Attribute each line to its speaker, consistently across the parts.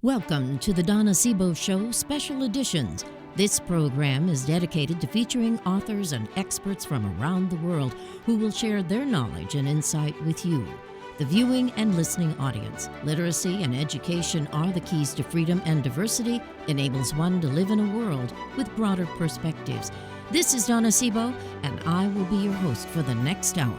Speaker 1: Welcome to the Donna Sebo Show Special Editions. This program is dedicated to featuring authors and experts from around the world who will share their knowledge and insight with you. The viewing and listening audience, literacy and education are the keys to freedom, and diversity enables one to live in a world with broader perspectives. This is Donna Sebo, and I will be your host for the next hour.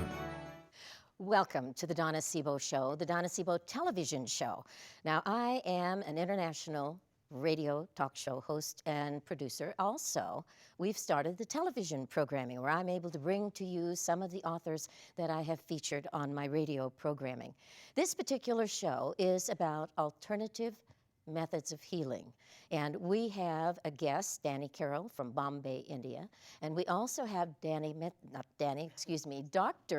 Speaker 1: Welcome to the Donna Sebo Show, the Donna Sebo television show. Now, I am an international radio talk show host and producer. Also, we've started the television programming where I'm able to bring to you some of the authors that I have featured on my radio programming. This particular show is about alternative methods of healing. And we have a guest, Carroll from Bombay, India. And we also have Dr.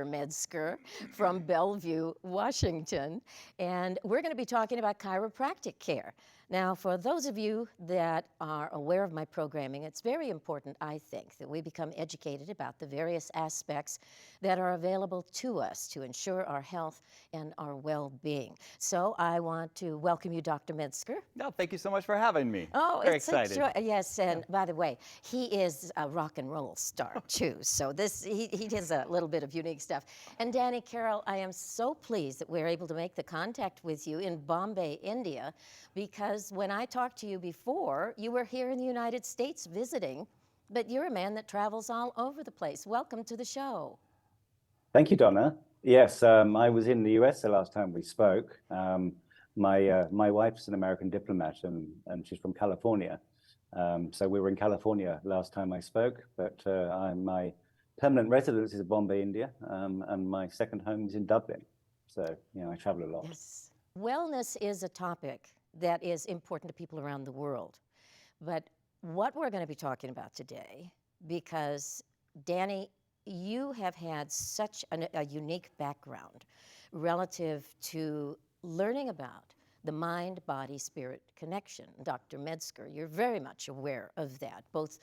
Speaker 1: Medsker from Bellevue, Washington. And we're going to be talking about chiropractic care. Now, for those of you that are aware of my programming, it's very important, I think, that we become educated about the various aspects that are available to us to ensure our health and our well-being. So I want to welcome you, Dr. Medsker.
Speaker 2: No, thank you so much for having me.
Speaker 1: Oh,
Speaker 2: very
Speaker 1: it's
Speaker 2: excited.
Speaker 1: Yes, and by the way, he is a rock and roll star too. So he does a little bit of unique stuff. And Carroll, I am so pleased that we're able to make the contact with you in Bombay, India, because when I talked to you before, you were here in the United States visiting, but you're a man that travels all over the place. Welcome to the show.
Speaker 3: Thank you, Donna. Yes, I was in the US the last time we spoke. My wife's an American diplomat, and she's from California. So we were in California last time I spoke, but my permanent residence is Bombay, India, and my second home is in Dublin. So, I travel a lot.
Speaker 1: Yes. Wellness is a topic that is important to people around the world. But what we're going to be talking about today, because Danny, you have had such a unique background relative to learning about the mind-body-spirit connection. Dr. Medsker, you're very much aware of that. Both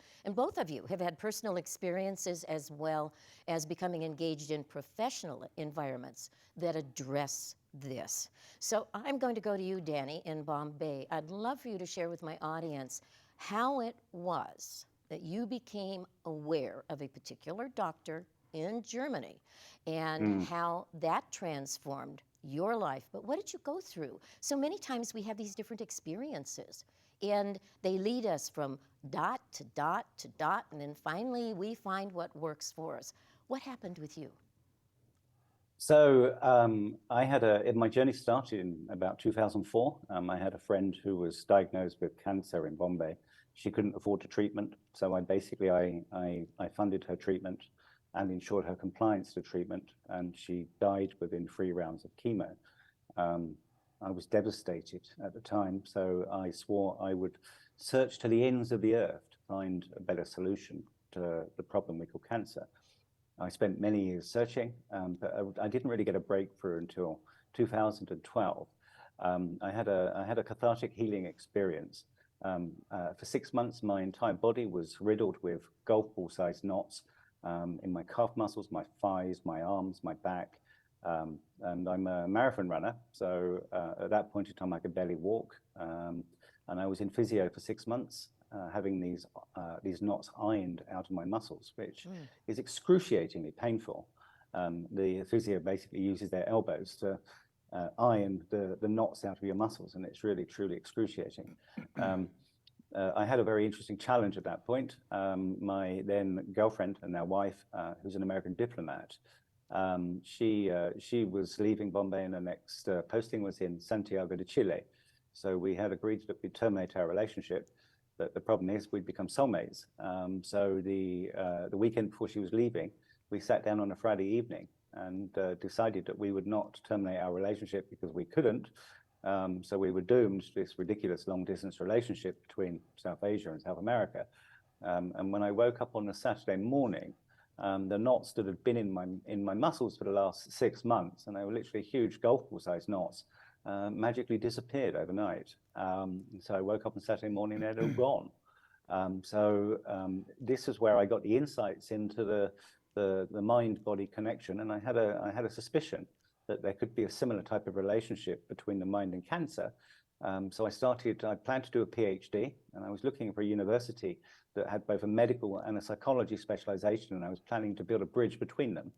Speaker 1: of you have had personal experiences as well as becoming engaged in professional environments that address this. So I'm going to go to you, Danny, in Bombay. I'd love for you to share with my audience how it was that you became aware of a particular doctor in Germany and how that transformed your life. But what did you go through? So many times we have these different experiences, and they lead us from dot to dot to dot, and then finally we find what works for us. What happened with you?
Speaker 3: So my journey started in about 2004. I had a friend who was diagnosed with cancer in Bombay. She couldn't afford the treatment, so I funded her treatment and ensured her compliance to treatment, and she died within 3 rounds of chemo. I was devastated at the time, so I swore I would search to the ends of the earth to find a better solution to the problem we call cancer. I spent many years searching, but I didn't really get a breakthrough until 2012. I had a cathartic healing experience. For 6 months, my entire body was riddled with golf ball-sized knots in my calf muscles, my thighs, my arms, my back. And I'm a marathon runner, so at that point in time, I could barely walk. And I was in physio for 6 months, having these knots ironed out of my muscles, which is excruciatingly painful. The physio basically uses their elbows to iron the knots out of your muscles, and it's really, truly excruciating. I had a very interesting challenge at that point. My then girlfriend and now wife, who's an American diplomat, she was leaving Bombay, and the next posting was in Santiago de Chile. So we had agreed that we'd terminate our relationship. But the problem is we'd become soulmates. So the weekend before she was leaving, we sat down on a Friday evening and decided that we would not terminate our relationship because we couldn't. So we were doomed to this ridiculous long-distance relationship between South Asia and South America. And when I woke up on a Saturday morning, the knots that had been in my muscles for the last 6 months, and they were literally huge golf ball-sized knots, magically disappeared overnight. So I woke up on Saturday morning and they'd all gone. This is where I got the insights into the mind-body connection, and I had a suspicion that there could be a similar type of relationship between the mind and cancer, So I planned to do a PhD, and I was looking for a university that had both a medical and a psychology specialization, and I was planning to build a bridge between them.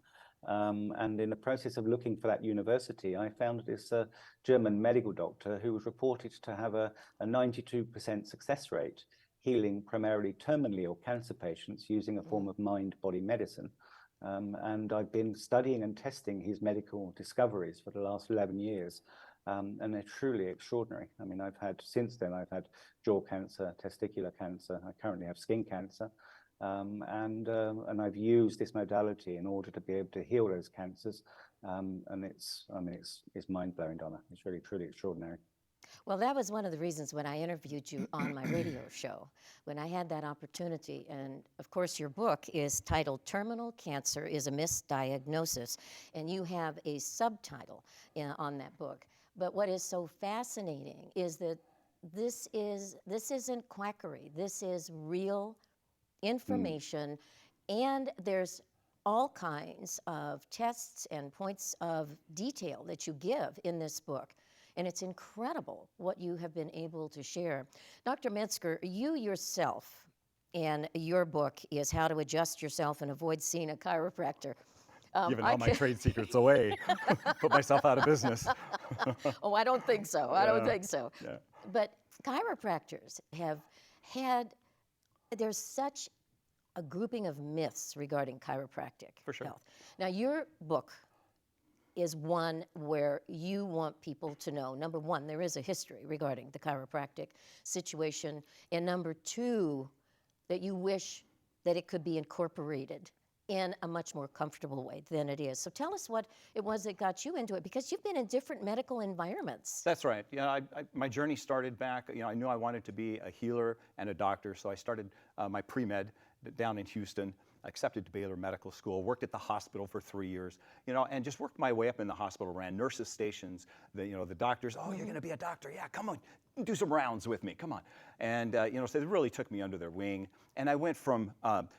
Speaker 3: And in the process of looking for that university, I found this German medical doctor who was reported to have a 92% success rate, healing primarily terminally ill cancer patients using a form of mind-body medicine. And I've been studying and testing his medical discoveries for the last 11 years. And they're truly extraordinary. I mean, since then, I've had jaw cancer, testicular cancer. I currently have skin cancer. And I've used this modality in order to be able to heal those cancers. And it's mind-blowing, Donna. It's really, truly extraordinary.
Speaker 1: Well, that was one of the reasons when I interviewed you on my radio show, when I had that opportunity. And of course, your book is titled Terminal Cancer is a Misdiagnosis, and you have a subtitle on that book. But what is so fascinating is that this isn't quackery. This is real information, and there's all kinds of tests and points of detail that you give in this book. And it's incredible what you have been able to share. Dr. Medsker, you yourself, and your book is How to Adjust Yourself and Avoid Seeing a Chiropractor.
Speaker 2: Giving all my trade secrets away, put myself out of business.
Speaker 1: Oh, I don't think so. I don't think so.
Speaker 2: Yeah.
Speaker 1: But chiropractors have had, there's such a grouping of myths regarding chiropractic health. Now, your book is one where you want people to know, number one, there is a history regarding the chiropractic situation, and number two, that you wish that it could be incorporated in a much more comfortable way than it is. So tell us what it was that got you into it, because you've been in different medical environments.
Speaker 2: That's right. Yeah, my journey started back, I knew I wanted to be a healer and a doctor, so I started my pre-med down in Houston. I accepted to Baylor Medical School, worked at the hospital for 3 years, and just worked my way up in the hospital, ran nurses' stations, the doctors, oh, you're gonna be a doctor, yeah, come on, do some rounds with me, come on. And, so they really took me under their wing. And I went from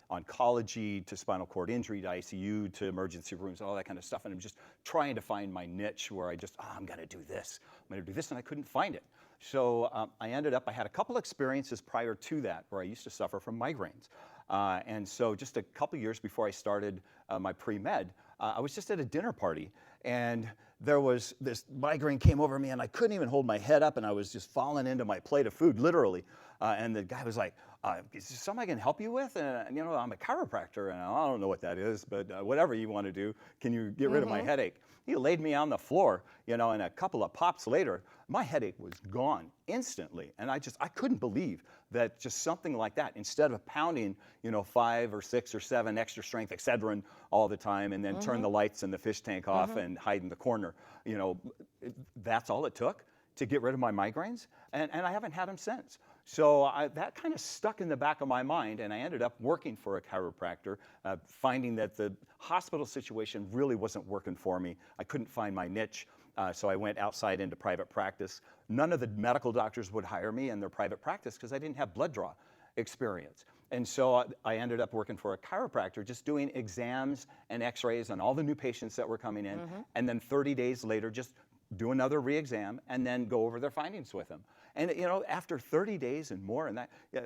Speaker 2: oncology to spinal cord injury to ICU to emergency rooms, all that kind of stuff. And I'm just trying to find my niche where I'm gonna do this, and I couldn't find it. So I had a couple experiences prior to that where I used to suffer from migraines. And so just a couple years before I started my pre-med, I was just at a dinner party, and there was this migraine came over me, and I couldn't even hold my head up, and I was just falling into my plate of food, literally. And the guy was like, is there something I can help you with? And I'm a chiropractor, and I don't know what that is, but whatever you want to do, can you get rid of my headache? He laid me on the floor, and a couple of pops later, my headache was gone instantly. And I couldn't believe that just something like that, instead of pounding, 5 or 6 or 7 extra strength Excedrin all the time, and then turn the lights and the fish tank off and hide in the corner, that's all it took to get rid of my migraines. And I haven't had them since. So that kind of stuck in the back of my mind, and I ended up working for a chiropractor, finding that the hospital situation really wasn't working for me. I couldn't find my niche, so I went outside into private practice. None of the medical doctors would hire me in their private practice because I didn't have blood draw experience. And so I ended up working for a chiropractor, just doing exams and x-rays on all the new patients that were coming in, and then 30 days later, just do another re-exam and then go over their findings with them. And after 30 days and more, and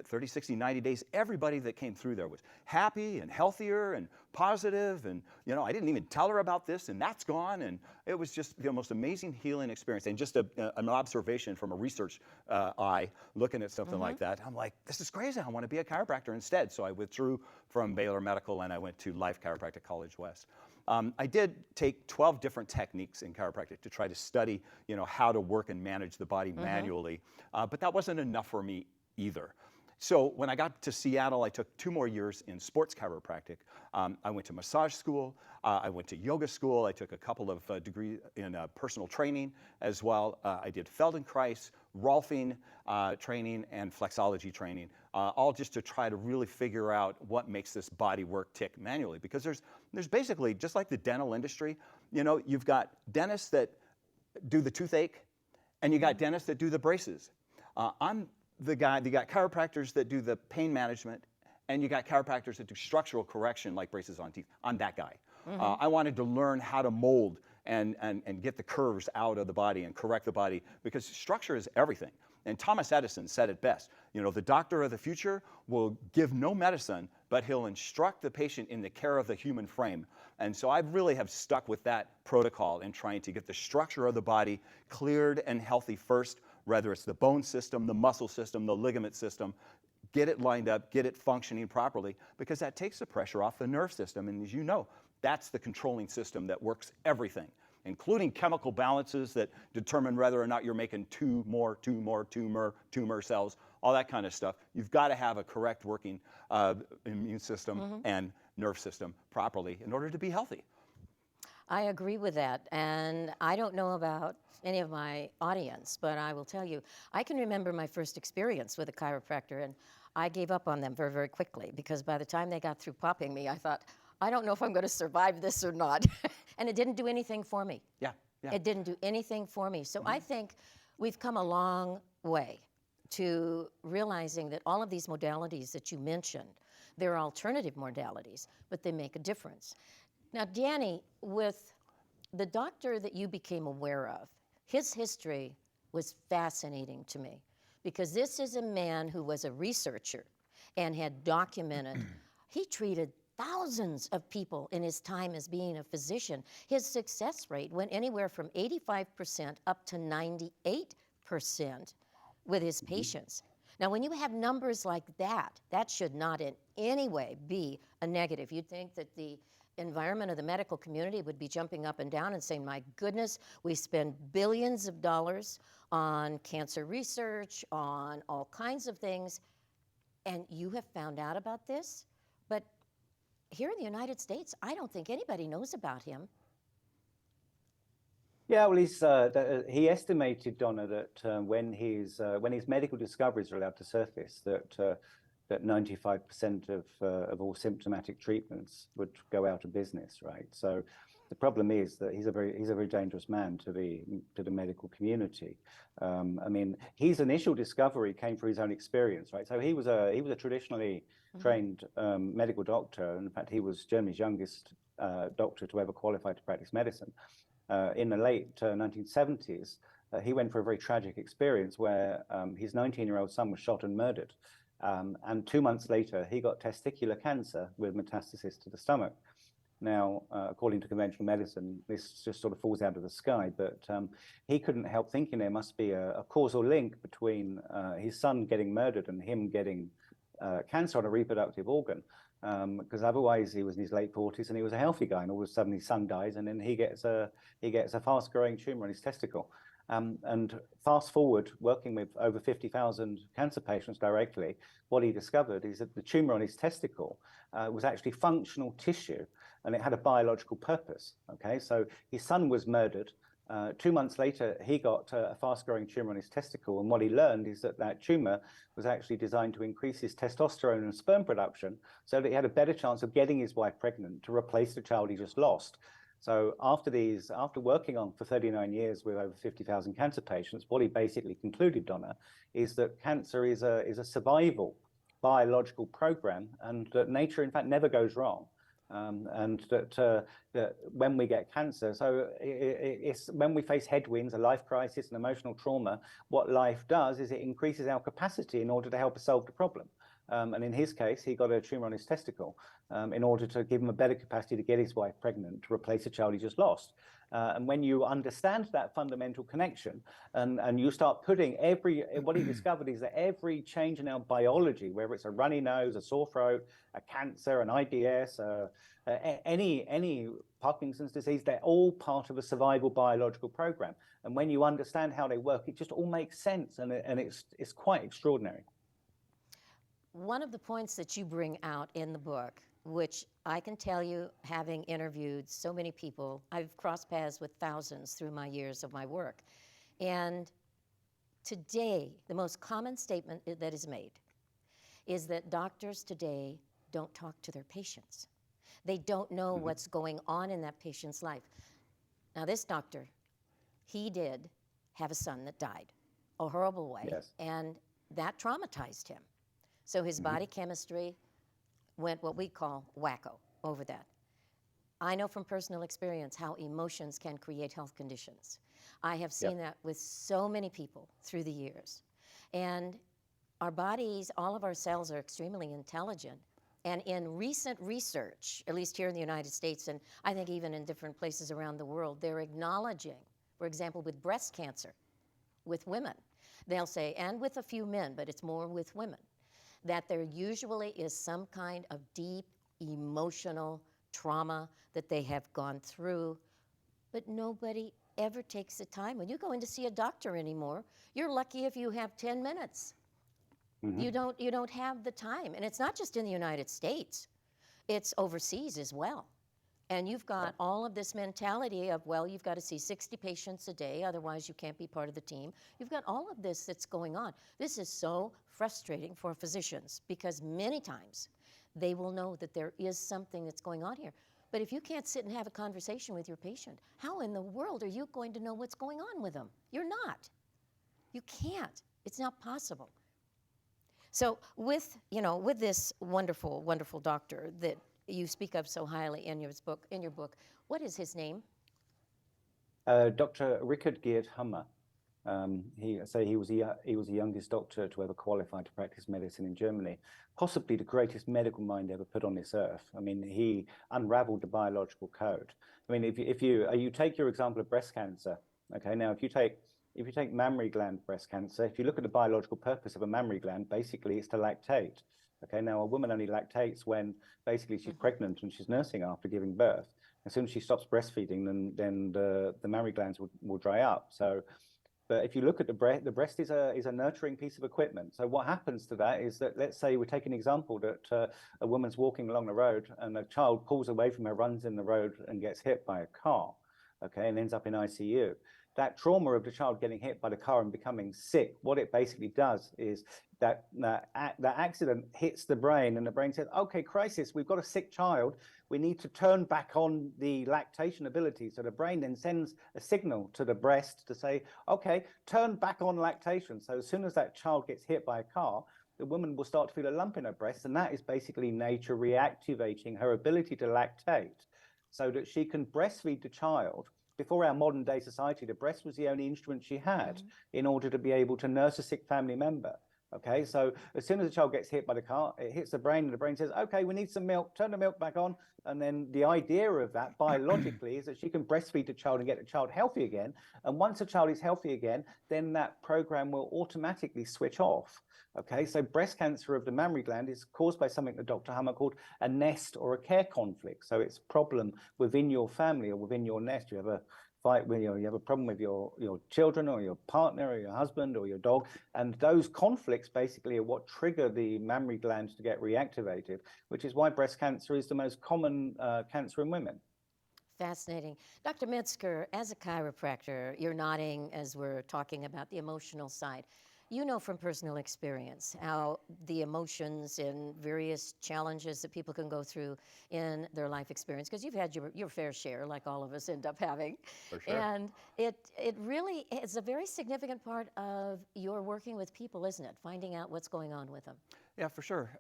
Speaker 2: 30, 60, 90 days, everybody that came through there was happy and healthier and positive. And I didn't even tell her about this, and that's gone. And it was just the most amazing healing experience. And just an observation from a research eye, looking at something like that, I'm like, this is crazy. I want to be a chiropractor instead. So I withdrew from Baylor Medical, and I went to Life Chiropractic College West. I did take 12 different techniques in chiropractic to try to study, how to work and manage the body manually, but that wasn't enough for me either. So when I got to Seattle, I took 2 more years in sports chiropractic. I went to massage school, I went to yoga school, I took a couple of degrees in personal training as well. I did Feldenkrais, Rolfing training, and flexology training, all just to try to really figure out what makes this body work tick manually. Because there's basically, just like the dental industry, you've got dentists that do the toothache, and you got dentists that do the braces. I'm the guy, you got chiropractors that do the pain management, and you got chiropractors that do structural correction like braces on teeth. I'm that guy. I wanted to learn how to mold and get the curves out of the body and correct the body, because structure is everything. And Thomas Edison said it best, you know, the doctor of the future will give no medicine, but he'll instruct the patient in the care of the human frame. And so I really have stuck with that protocol in trying to get the structure of the body cleared and healthy first, whether it's the bone system, the muscle system, the ligament system. Get it lined up, get it functioning properly, because that takes the pressure off the nerve system. And as you know, that's the controlling system that works everything, including chemical balances that determine whether or not you're making tumor cells, all that kind of stuff. You've got to have a correct working immune system and nerve system properly in order to be healthy.
Speaker 1: I agree with that, and I don't know about any of my audience, but I will tell you, I can remember my first experience with a chiropractor, and I gave up on them very, very quickly, because by the time they got through popping me, I thought, I don't know if I'm going to survive this or not. And it didn't do anything for me.
Speaker 2: Yeah.
Speaker 1: It didn't do anything for me. So I think we've come a long way to realizing that all of these modalities that you mentioned, they're alternative modalities, but they make a difference. Now, Danny, with the doctor that you became aware of, his history was fascinating to me, because this is a man who was a researcher and had documented, he treated thousands of people in his time as being a physician. His success rate went anywhere from 85% up to 98% with his patients. Now, when you have numbers like that, that should not in any way be a negative. You'd think that the environment of the medical community would be jumping up and down and saying, my goodness, we spend billions of dollars on cancer research, on all kinds of things, and you have found out about this? But here in the United States, I don't think anybody knows about him.
Speaker 3: Yeah, well, he estimated, Donna, that when his medical discoveries are allowed to surface, that 95% of all symptomatic treatments would go out of business, right? So the problem is that he's a very dangerous man to the medical community. I mean, his initial discovery came through his own experience, right? So he was a traditionally trained medical doctor. In fact, he was Germany's youngest doctor to ever qualify to practice medicine. In the late 1970s, he went for a very tragic experience where his 19-year-old son was shot and murdered. And 2 months later, he got testicular cancer with metastasis to the stomach. Now, according to conventional medicine, this just sort of falls out of the sky, but he couldn't help thinking there must be a causal link between his son getting murdered and him getting cancer on a reproductive organ, because otherwise he was in his late 40s and he was a healthy guy, and all of a sudden his son dies, and then he gets a fast-growing tumor on his testicle. And fast forward, working with over 50,000 cancer patients directly, what he discovered is that the tumor on his testicle was actually functional tissue, and it had a biological purpose. Okay, so his son was murdered. 2 months later, he got a fast-growing tumor on his testicle, and what he learned is that that tumor was actually designed to increase his testosterone and sperm production, so that he had a better chance of getting his wife pregnant to replace the child he just lost. So after working on for 39 years with over 50,000 cancer patients, what he basically concluded, Donna, is that cancer is a survival biological program, and that nature, in fact, never goes wrong. And that when we get cancer, so it's when we face headwinds, a life crisis, an emotional trauma, what life does is it increases our capacity in order to help us solve the problem. And in his case, he got a tumor on his testicle in order to give him a better capacity to get his wife pregnant, to replace a child he just lost. And when you understand that fundamental connection, and you start putting what he discovered is that every change in our biology, whether it's a runny nose, a sore throat, a cancer, an IBS, any Parkinson's disease, they're all part of a survival biological program. And when you understand how they work, it just all makes sense, and it's quite extraordinary.
Speaker 1: One of the points that you bring out in the book, which I can tell you, having interviewed so many people, I've crossed paths with thousands through my years of my work. And today, the most common statement that is made is that doctors today don't talk to their patients. They don't know what's going on in that patient's life. Now, this doctor, he did have a son that died a horrible way,
Speaker 3: yes,
Speaker 1: and that traumatized him. So his body chemistry went what we call wacko over that. I know from personal experience how emotions can create health conditions. I have seen that with so many people through the years. And our bodies, all of our cells are extremely intelligent. And in recent research, at least here in the United States, and I think even in different places around the world, they're acknowledging, for example, with breast cancer, with women, they'll say, and with a few men, but it's more with women, that there usually is some kind of deep emotional trauma that they have gone through, but nobody ever takes the time. When you go in to see a doctor anymore, you're lucky if you have 10 minutes. You don't have the time. And it's not just in the United States, it's overseas as well. And you've got all of this mentality of, well, you've got to see 60 patients a day, otherwise you can't be part of the team. You've got all of this that's going on. This is so frustrating for physicians because many times they will know that there is something that's going on here. But if you can't sit and have a conversation with your patient, how in the world are you going to know what's going on with them? You're not. You can't. It's not possible. So with this wonderful, wonderful doctor that you speak of so highly in your book, what is his name?
Speaker 3: Dr. Richard Geert Hummer. He was the youngest doctor to ever qualify to practice medicine in Germany, possibly the greatest medical mind ever put on this earth. I mean, he unraveled the biological code. I mean, if you take your example of breast cancer, okay, now if you take mammary gland breast cancer, if you look at the biological purpose of a mammary gland, basically it's to lactate. Okay, now a woman only lactates when basically she's pregnant and she's nursing after giving birth. As soon as she stops breastfeeding, then the mammary glands will dry up. So, but if you look at the breast is a nurturing piece of equipment. So what happens to that is that, let's say we take an example that a woman's walking along the road and a child pulls away from her, runs in the road and gets hit by a car, okay, and ends up in ICU. That trauma of the child getting hit by the car and becoming sick, what it basically does is that accident hits the brain, and the brain says, okay, crisis, we've got a sick child. We need to turn back on the lactation ability. So the brain then sends a signal to the breast to say, okay, turn back on lactation. So as soon as that child gets hit by a car, the woman will start to feel a lump in her breast, and that is basically nature reactivating her ability to lactate so that she can breastfeed the child. Before our modern day society, the breast was the only instrument she had in order to be able to nurse a sick family member. Okay, so as soon as the child gets hit by the car, it hits the brain, and the brain says, okay, we need some milk, turn the milk back on. And then the idea of that biologically is that she can breastfeed the child and get the child healthy again. And once the child is healthy again, then that program will automatically switch off. Okay, so breast cancer of the mammary gland is caused by something that Dr. Hummer called a nest or a care conflict. So it's a problem within your family or within your nest. You have a fight where you have a problem with your children or your partner or your husband or your dog, and those conflicts basically are what trigger the mammary glands to get reactivated, which is why breast cancer is the most common cancer in women.
Speaker 1: Fascinating. Dr. Medsker, as a chiropractor, you're nodding as we're talking about the emotional side. You know from personal experience how the emotions and various challenges that people can go through in their life experience, because you've had your fair share, like all of us end up having.
Speaker 2: For sure.
Speaker 1: And it really is a very significant part of your working with people, isn't it? Finding out what's going on with them.
Speaker 2: Yeah, for sure.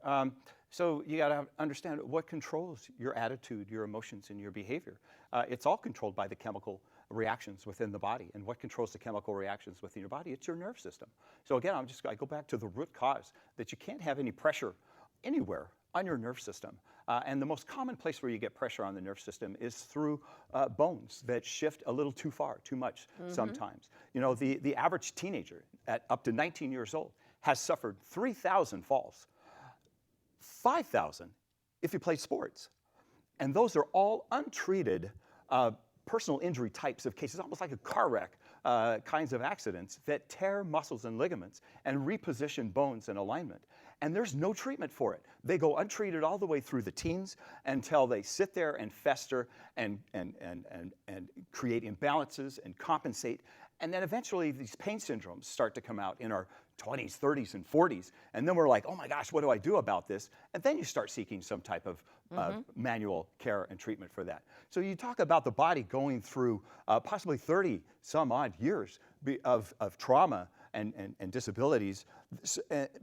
Speaker 2: So you got to understand what controls your attitude, your emotions, and your behavior. It's all controlled by the chemical reactions within the body. And what controls the chemical reactions within your body? It's your nerve system. So again, I go back to the root cause that you can't have any pressure anywhere on your nerve system. And the most common place where you get pressure on the nerve system is through bones that shift a little too far, too much sometimes. You know, the average teenager at up to 19 years old has suffered 3,000 falls, 5,000 if he plays sports. And those are all untreated personal injury types of cases, almost like a car wreck kinds of accidents that tear muscles and ligaments and reposition bones and alignment. And there's no treatment for it. They go untreated all the way through the teens until they sit there and fester and create imbalances and compensate. And then eventually these pain syndromes start to come out in our 20s, 30s, and 40s. And then we're like, oh my gosh, what do I do about this? And then you start seeking some type of manual care and treatment for that. So you talk about the body going through possibly 30 some odd years of trauma and disabilities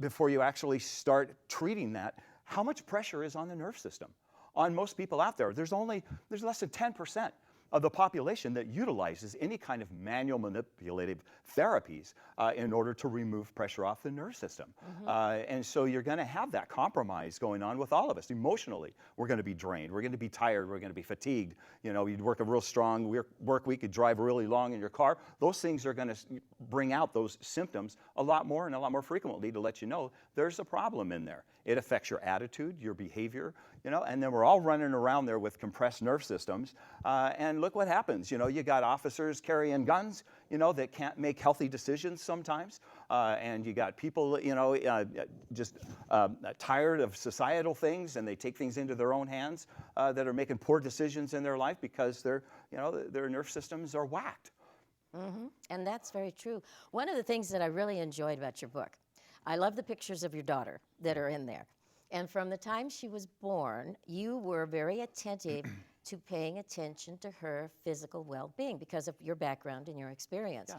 Speaker 2: before you actually start treating that. How much pressure is on the nerve system? on most people out there. There's less than 10% of the population that utilizes any kind of manual manipulative therapies in order to remove pressure off the nerve system. And so you're going to have that compromise going on with all of us. Emotionally, we're going to be drained. We're going to be tired. We're going to be fatigued. You know, you'd work a real strong work week, you'd drive really long in your car. Those things are going to bring out those symptoms a lot more and a lot more frequently to let you know there's a problem in there. It affects your attitude, your behavior, you know, and then we're all running around there with compressed nerve systems. And look what happens. You know, you got officers carrying guns, you know, that can't make healthy decisions sometimes. And you got people, you know, just tired of societal things, and they take things into their own hands that are making poor decisions in their life because their nerve systems are whacked.
Speaker 1: And that's very true. One of the things that I really enjoyed about your book, I love the pictures of your daughter that are in there. And from the time she was born, you were very attentive to paying attention to her physical well-being because of your background and your experience.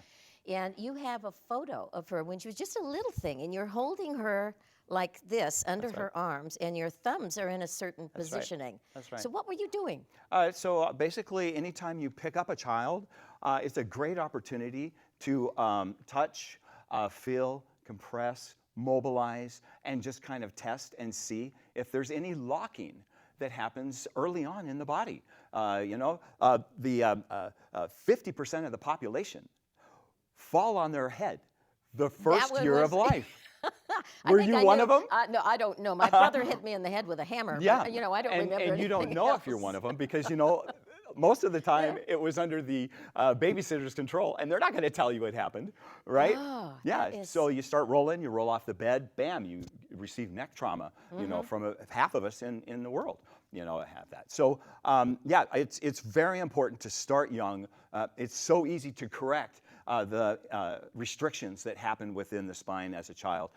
Speaker 1: And you have a photo of her when she was just a little thing, and you're holding her like this under her arms, and your thumbs are in a certain positioning.
Speaker 2: That's right.
Speaker 1: So what were you doing?
Speaker 2: So basically, anytime you pick up a child, it's a great opportunity to touch, feel, compress, mobilize, and just kind of test and see if there's any locking that happens early on in the body. The 50% of the population fall on their head the first year of life. Were you one of them?
Speaker 1: No, I don't know. My brother hit me in the head with a hammer.
Speaker 2: Yeah.
Speaker 1: But, you know, I don't remember
Speaker 2: And you don't
Speaker 1: anything
Speaker 2: know
Speaker 1: else.
Speaker 2: if you're one of them because, you know, most of the time it was under the babysitter's control, and they're not going to tell you what happened, right?
Speaker 1: Oh,
Speaker 2: Yeah. So you start rolling, you roll off the bed, bam, you receive neck trauma. You know, from half of us in the world, you know, have that. So yeah, it's very important to start young. It's so easy to correct the restrictions that happen within the spine as a child.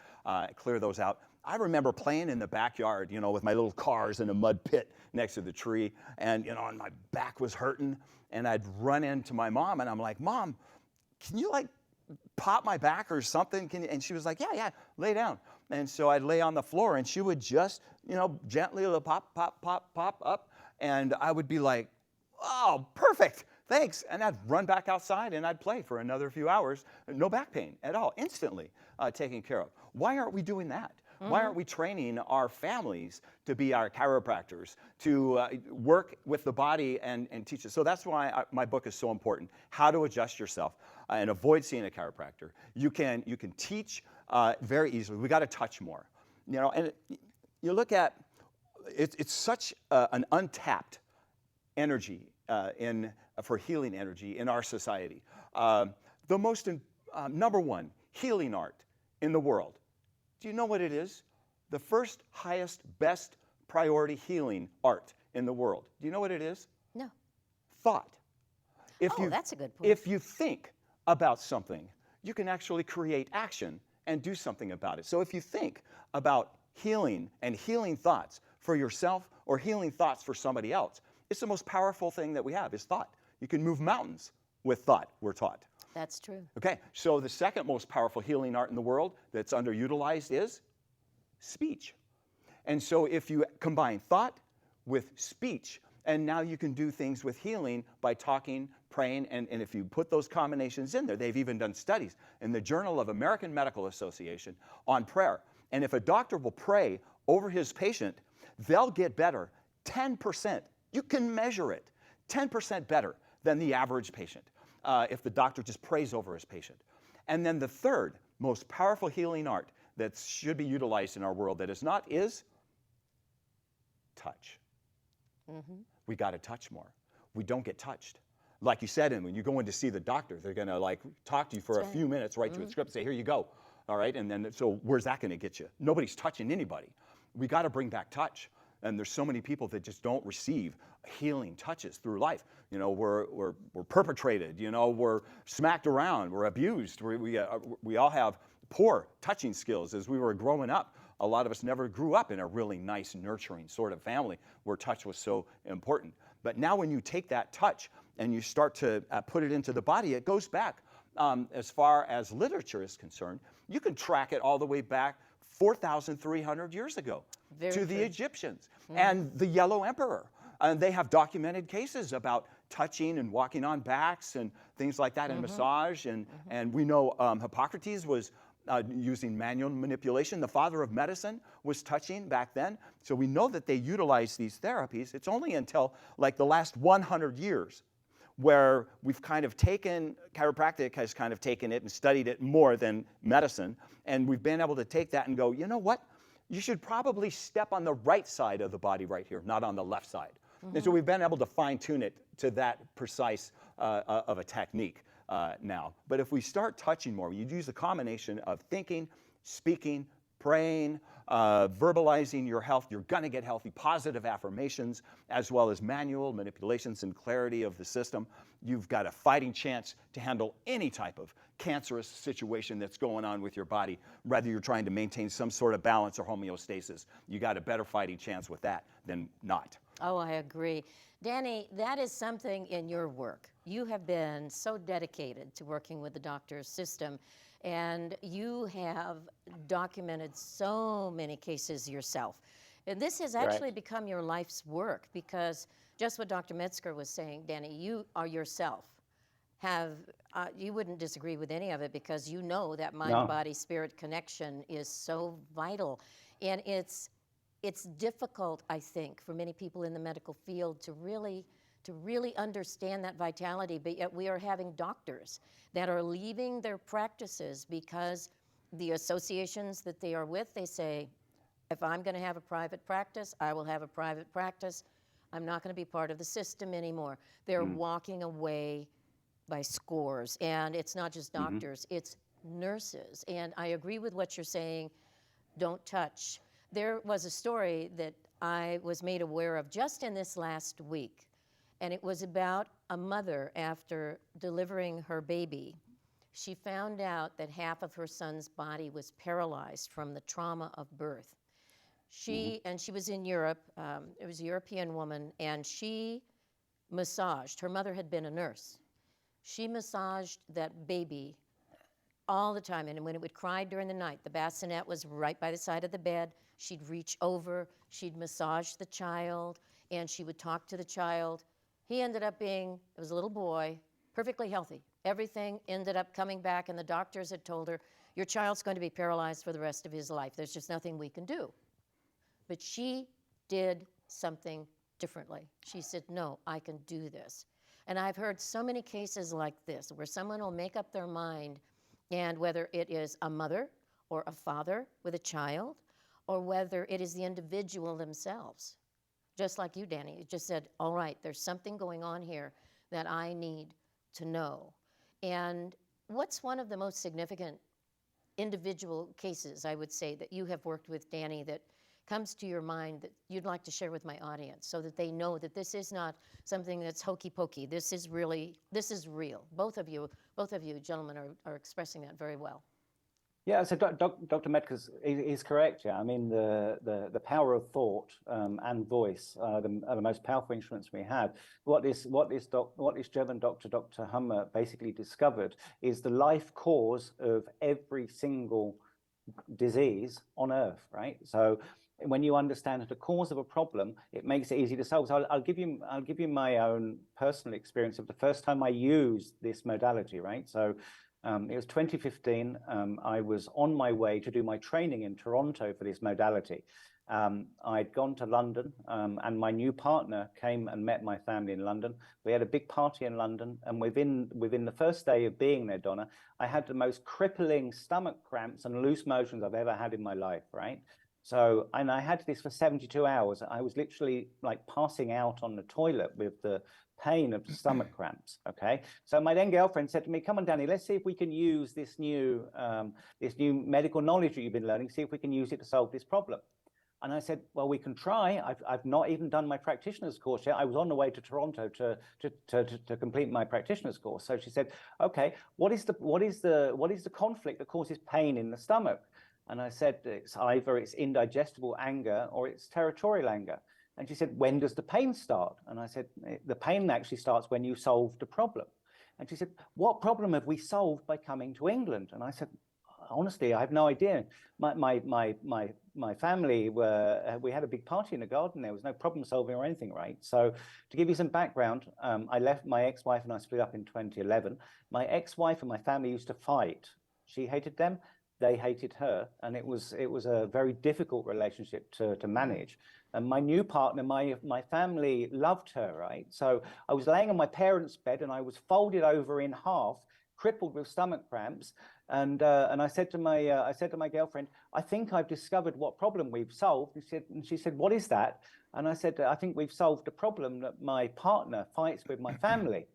Speaker 2: Clear those out. I remember playing in the backyard, you know, with my little cars in a mud pit next to the tree, and, you know, and my back was hurting, and I'd run into my mom, and I'm like, Mom, can you, like, pop my back or something? And she was like, yeah, lay down. And so I'd lay on the floor, and she would just, you know, gently pop, pop, pop, pop up, and I would be like, oh, perfect, thanks. And I'd run back outside, and I'd play for another few hours, no back pain at all, instantly taken care of. Why aren't we doing that? Why aren't we training our families to be our chiropractors, to work with the body and teach it? So that's why my book is so important, How to Adjust Yourself and Avoid Seeing a Chiropractor. You can teach very easily. We got to touch more. You know, and you look at, it's such an untapped energy for healing energy in our society. The most, number one, healing art in the world. Do you know what it is? The first, highest, best priority healing art in the world. Do you know what it is?
Speaker 1: No.
Speaker 2: Thought.
Speaker 1: That's a good point.
Speaker 2: If you think about something, you can actually create action and do something about it. So if you think about healing and healing thoughts for yourself or healing thoughts for somebody else, it's the most powerful thing that we have is thought. You can move mountains with thought, we're taught.
Speaker 1: That's true.
Speaker 2: Okay, so the second most powerful healing art in the world that's underutilized is speech. And so if you combine thought with speech, and now you can do things with healing by talking, praying, and if you put those combinations in there, they've even done studies in the Journal of American Medical Association on prayer. And if a doctor will pray over his patient, they'll get better 10%. You can measure it, 10% better than the average patient. If the doctor just prays over his patient. And then the third most powerful healing art that should be utilized in our world that is not is touch. We got to touch more. We don't get touched. Like you said, and when you go in to see the doctor, they're going to like talk to you for a few minutes, write you a script, say, here you go. All right, and then so where's that going to get you? Nobody's touching anybody. We got to bring back touch. And there's so many people that just don't receive healing touches through life. You know, we're perpetrated. You know, we're smacked around. We're abused. We all have poor touching skills as we were growing up. A lot of us never grew up in a really nice, nurturing sort of family where touch was so important. But now when you take that touch and you start to put it into the body, it goes back as far as literature is concerned. You can track it all the way back 4,300 years ago
Speaker 1: Very
Speaker 2: to the
Speaker 1: true.
Speaker 2: Egyptians and the Yellow Emperor. And they have documented cases about touching and walking on backs and things like that, and massage. And we know Hippocrates was using manual manipulation. The father of medicine was touching back then. So we know that they utilize these therapies. It's only until like the last 100 years where we've kind of taken, chiropractic has kind of taken it and studied it more than medicine. And we've been able to take that and go, you know what? You should probably step on the right side of the body right here, not on the left side. And so we've been able to fine tune it to that precise of a technique now. But if we start touching more, you use a combination of thinking, speaking, praying, verbalizing your health, you're going to get healthy, positive affirmations, as well as manual manipulations and clarity of the system. You've got a fighting chance to handle any type of cancerous situation that's going on with your body, whether you're trying to maintain some sort of balance or homeostasis. You got a better fighting chance with that than not.
Speaker 1: Oh, I agree. Danny, that is something in your work. You have been so dedicated to working with the doctor's system, and you have documented so many cases yourself. And this has actually become your life's work, because just what Dr. Medsker was saying, Danny, you are yourself. You wouldn't disagree with any of it, because you know that mind-body-spirit connection is so vital. And it's difficult, I think, for many people in the medical field to really understand that vitality, but yet we are having doctors that are leaving their practices because the associations that they are with, they say, if I'm going to have a private practice, I will have a private practice. I'm not going to be part of the system anymore. They're walking away by scores. And it's not just doctors, it's nurses. And I agree with what you're saying, don't touch. There was a story that I was made aware of just in this last week, and it was about a mother after delivering her baby. She found out that half of her son's body was paralyzed from the trauma of birth. And she was in Europe, it was a European woman, and she massaged, her mother had been a nurse. She massaged that baby all the time, and when it would cry during the night, the bassinet was right by the side of the bed. She'd reach over, she'd massage the child, and she would talk to the child. He ended up being, it was a little boy, perfectly healthy. Everything ended up coming back, and the doctors had told her, your child's going to be paralyzed for the rest of his life. There's just nothing we can do. But she did something differently. She said, no, I can do this. And I've heard so many cases like this, where someone will make up their mind, and whether it is a mother or a father with a child, or whether it is the individual themselves, just like you, Danny, you just said, all right, there's something going on here that I need to know. And what's one of the most significant individual cases, I would say, that you have worked with, Danny, that comes to your mind that you'd like to share with my audience, so that they know that this is not something that's hokey pokey. This is real. Both of you gentlemen are expressing that very well.
Speaker 3: Yeah, so Dr. Medsker is correct. Yeah, I mean the power of thought and voice are the most powerful instruments we have. What this German doctor, Dr. Hummer, basically discovered is the life cause of every single disease on Earth, right? So when you understand the cause of a problem, it makes it easy to solve. So I'll give you my own personal experience of the first time I used this modality, right? So it was 2015. I was on my way to do my training in Toronto for this modality. I'd gone to London, and my new partner came and met my family in London. We had a big party in London, and within the first day of being there, Donna, I had the most crippling stomach cramps and loose motions I've ever had in my life, right? So, and I had this for 72 hours. I was literally like passing out on the toilet with the pain of stomach cramps, okay? So my then girlfriend said to me, come on, Danny, let's see if we can use this new medical knowledge that you've been learning, see if we can use it to solve this problem. And I said, well, we can try. I've not even done my practitioner's course yet. I was on the way to Toronto to complete my practitioner's course. So she said, okay, what is the conflict that causes pain in the stomach? And I said, it's either it's indigestible anger or it's territorial anger. And she said, when does the pain start? And I said, the pain actually starts when you solve the problem. And she said, what problem have we solved by coming to England? And I said, honestly, I have no idea. My family we had a big party in the garden. There was no problem solving or anything, right? So to give you some background, I left my ex-wife and I split up in 2011. My ex-wife and my family used to fight. She hated them, they hated her, and it was a very difficult relationship to manage. And my new partner, my family loved her, right? So I was laying on my parents' bed and I was folded over in half, crippled with stomach cramps. And I said to my girlfriend, I think I've discovered what problem we've solved. And she said, what is that? And I said, I think we've solved a problem that my partner fights with my family.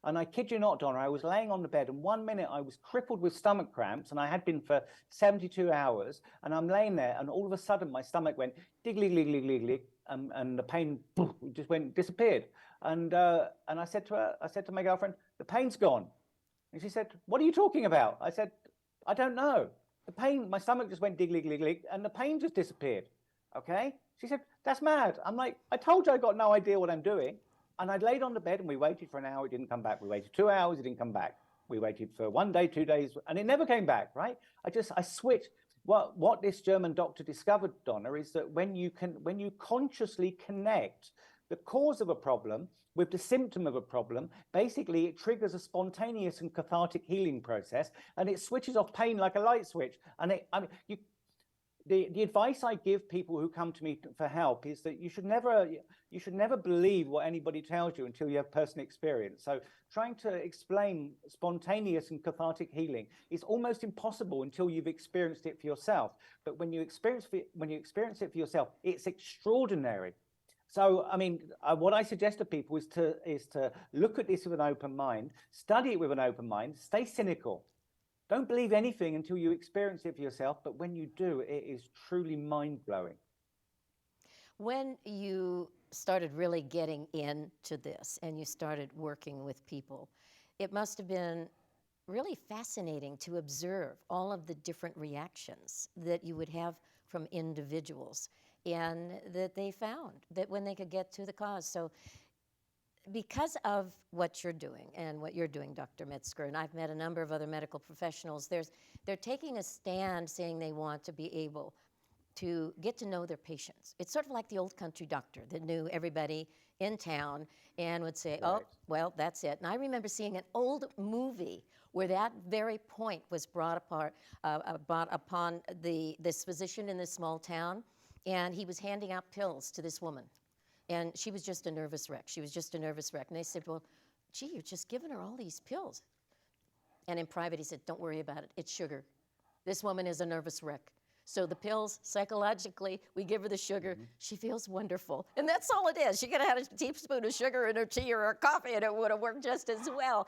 Speaker 3: And I kid you not, Donna, I was laying on the bed and 1 minute I was crippled with stomach cramps, and I had been for 72 hours. And I'm laying there and all of a sudden my stomach went diggly, and the pain just disappeared. And I said to my girlfriend, the pain's gone. And she said, what are you talking about? I said, I don't know. The pain, my stomach just went diggly, and the pain just disappeared. Okay? She said, that's mad. I'm like, I told you I got no idea what I'm doing. And I laid on the bed and we waited for an hour, it didn't come back. We waited 2 hours, it didn't come back. We waited for 1 day, 2 days, and it never came back, right? I switched. What this German doctor discovered, Donna, is that when you consciously connect the cause of a problem with the symptom of a problem, basically it triggers a spontaneous and cathartic healing process, and it switches off pain like a light switch. And the advice I give people who come to me for help is that you should never believe what anybody tells you until you have personal experience. So trying to explain spontaneous and cathartic healing is almost impossible until you've experienced it for yourself. But when you experience it for yourself, it's extraordinary. So, I mean, what I suggest to people is to look at this with an open mind, study it with an open mind, stay cynical. Don't believe anything until you experience it for yourself, but when you do, it is truly mind-blowing.
Speaker 1: When you started really getting into this and you started working with people, it must have been really fascinating to observe all of the different reactions that you would have from individuals and that they found that when they could get to the cause. So because of what you're doing and what you're doing, Dr. Medsker, and I've met a number of other medical professionals, they're taking a stand saying they want to be able to get to know their patients. It's sort of like the old country doctor that knew everybody in town and would say, oh, well, that's it. And I remember seeing an old movie where that very point was brought upon this physician in this small town, and he was handing out pills to this woman. And she was just a nervous wreck. She was just a nervous wreck. And they said, well, gee, you're just giving her all these pills. And in private, he said, don't worry about it. It's sugar. This woman is a nervous wreck. So the pills, psychologically, we give her the sugar. She feels wonderful. And that's all it is. She could have had a teaspoon of sugar in her tea or her coffee, and it would have worked just as well.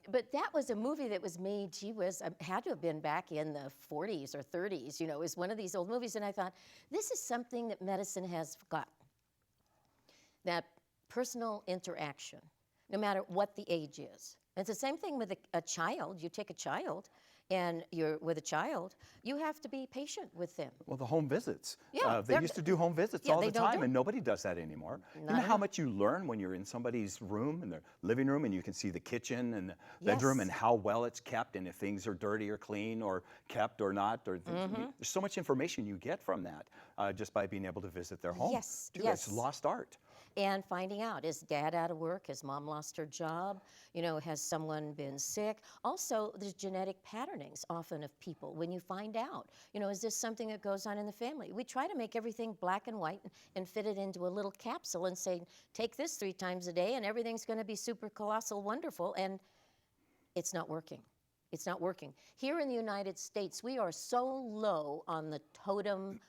Speaker 1: But that was a movie that was made, gee whiz, had to have been back in the 40s or 30s. You know, it was one of these old movies. And I thought, this is something that medicine has forgotten. That personal interaction, no matter what the age is. It's the same thing with a child. You take a child, and you're with a child, you have to be patient with them.
Speaker 2: Well, the home visits.
Speaker 1: Yeah,
Speaker 2: they used to do home visits all the time,
Speaker 1: do.
Speaker 2: and nobody does that anymore. You know how much you learn when you're in somebody's room, in their living room, and you can see the kitchen and the bedroom and how well it's kept, and if things are dirty or clean or kept or not. Or there's so much information you get from that just by being able to visit their home.
Speaker 1: Yes,
Speaker 2: It's lost art.
Speaker 1: And finding out, is dad out of work? Has mom lost her job? You know, has someone been sick? Also, there's genetic patternings often of people. When you find out, you know, is this something that goes on in the family? We try to make everything black and white and fit it into a little capsule and say, take this 3 times a day and everything's going to be super colossal wonderful. And it's not working. It's not working. Here in the United States, we are so low on the totem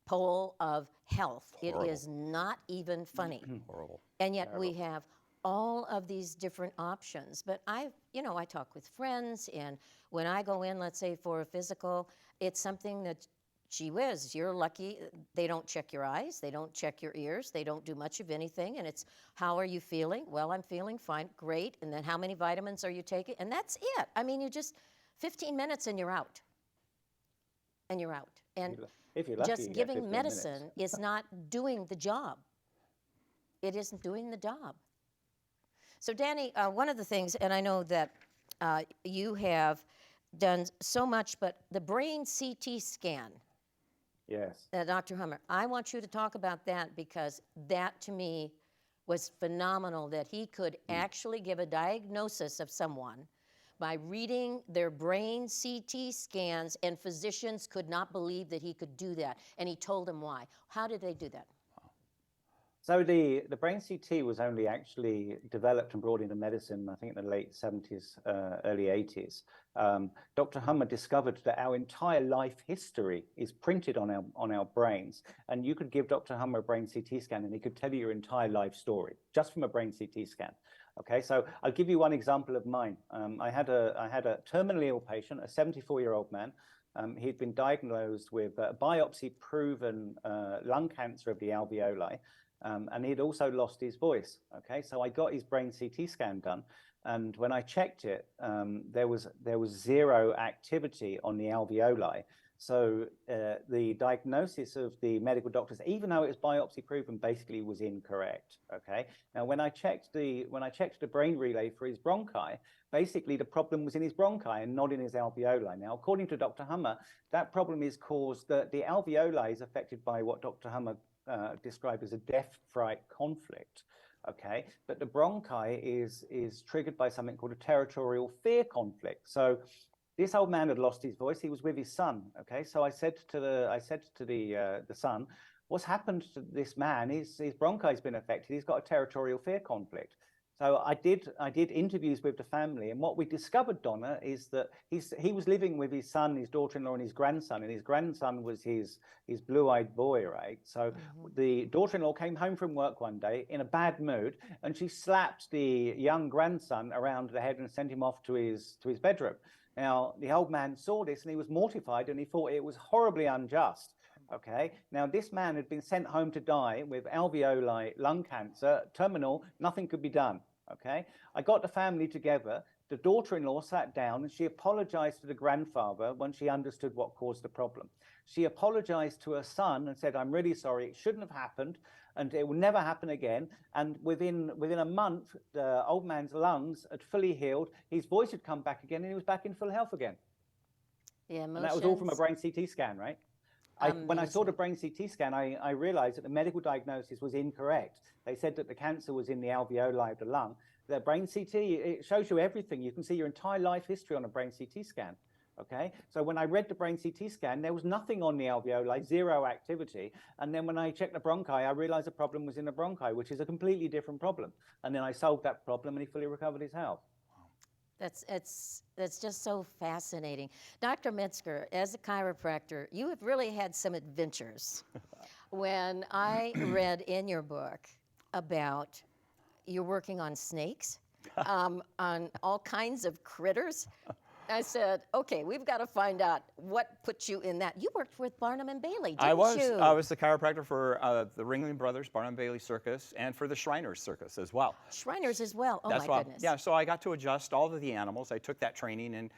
Speaker 1: pole of health.
Speaker 2: Horrible.
Speaker 1: It is not even funny.
Speaker 2: Horrible.
Speaker 1: And yet we have all of these different options. But I talk with friends, and when I go in, let's say for a physical, it's something that, gee whiz, you're lucky. They don't check your eyes, they don't check your ears, they don't do much of anything. And it's, how are you feeling? Well, I'm feeling fine, great. And then how many vitamins are you taking? And that's it. I mean, you just 15 minutes and you're out. And you're out. And
Speaker 3: if you're lucky,
Speaker 1: just giving medicine is not doing the job. It isn't doing the job. So Danny, one of the things, and I know that you have done so much, but the brain CT scan,
Speaker 3: Yes.
Speaker 1: Dr. Hummer, I want you to talk about that, because that to me was phenomenal, that he could actually give a diagnosis of someone by reading their brain CT scans, and physicians could not believe that he could do that. And he told them why. How did they do that?
Speaker 3: So the brain CT was only actually developed and brought into medicine, I think, in the late 70s, early 80s. Dr. Hummer discovered that our entire life history is printed on our brains, and you could give Dr. Hummer a brain CT scan, and he could tell you your entire life story just from a brain CT scan. Okay, so I'll give you one example of mine. I had a terminally ill patient, a 74-year-old man. He'd been diagnosed with biopsy-proven lung cancer of the alveoli. And he'd also lost his voice. Okay, so I got his brain CT scan done, and when I checked it, there was zero activity on the alveoli. So the diagnosis of the medical doctors, even though it was biopsy proven, basically was incorrect. Okay, now when I checked the brain relay for his bronchi, basically the problem was in his bronchi and not in his alveoli. Now, according to Dr. Hummer, that problem is caused, the alveoli is affected by what Dr. Hummer described as a death fright conflict. Okay, but the bronchi is triggered by something called a territorial fear conflict. So this old man had lost his voice. He was with his son. Okay, so I said to the son, what's happened to this man? His bronchi has been affected. He's got a territorial fear conflict. So I did interviews with the family, and what we discovered, Donna, is that he was living with his son, his daughter-in-law, and his grandson was his blue-eyed boy, right? So the daughter-in-law came home from work one day in a bad mood, and she slapped the young grandson around the head and sent him off to his bedroom. Now, the old man saw this, and he was mortified, and he thought it was horribly unjust. Okay, now this man had been sent home to die with alveoli lung cancer, terminal, nothing could be done. Okay, I got the family together. The daughter-in-law sat down and she apologized to the grandfather when she understood what caused the problem. She apologized to her son and said, I'm really sorry, it shouldn't have happened and it will never happen again. And within a month, the old man's lungs had fully healed, his voice had come back again, and he was back in full health again.
Speaker 1: Yeah,
Speaker 3: and that was all from a brain CT scan, right? When I saw the brain CT scan, I realized that the medical diagnosis was incorrect. They said that the cancer was in the alveoli of the lung. The brain CT, it shows you everything. You can see your entire life history on a brain CT scan. Okay, so when I read the brain CT scan, there was nothing on the alveoli, zero activity. And then when I checked the bronchi, I realized the problem was in the bronchi, which is a completely different problem. And then I solved that problem, and he fully recovered his health.
Speaker 1: That's just so fascinating. Dr. Medsker, as a chiropractor, you have really had some adventures. When I read in your book about you're working on snakes, on all kinds of critters, I said, okay, we've got to find out what put you in that. You worked with Barnum and Bailey, didn't you?
Speaker 2: I was the chiropractor for the Ringling Brothers, Barnum and Bailey Circus, and for the Shriners Circus as well.
Speaker 1: Shriners as well. Oh, my goodness.
Speaker 2: Yeah, so I got to adjust all of the animals. I took that training in